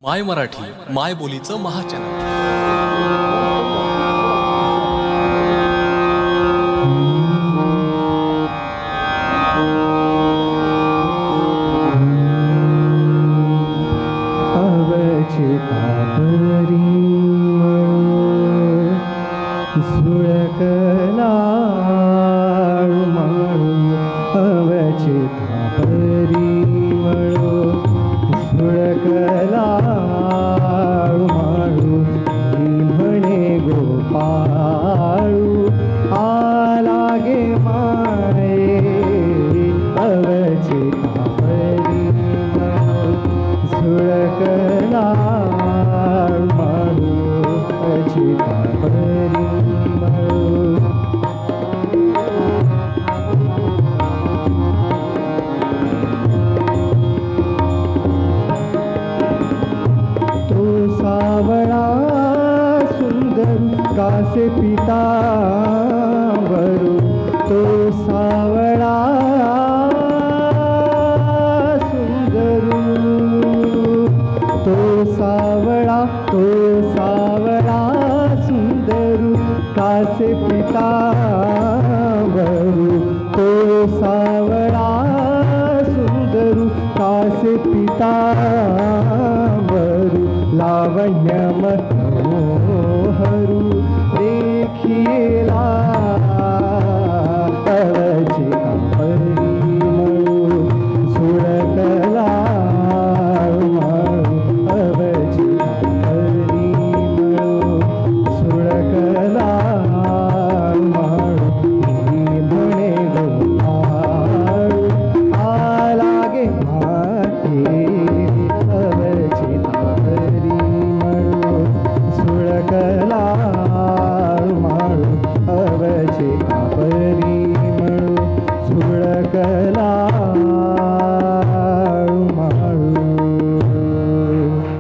माय मराठी माय बोलीचं महाचॅनल. सुळकला अवचिता परिमळो सुळकला माळू म्हणे गोपाळू आला गे माये अवचिता परिमळो सुळकला माळू अवचिता परिमळो. सावळा सुंदर कासे पितांबरू तो सावळा सुंदरू तो सावळा सुंदरू कासे पितांबरू तो सावळा सुंदरू कासे पितांबरू लावण्य मनोहरू देखिला अवचिता परिमळो सुळकला माळू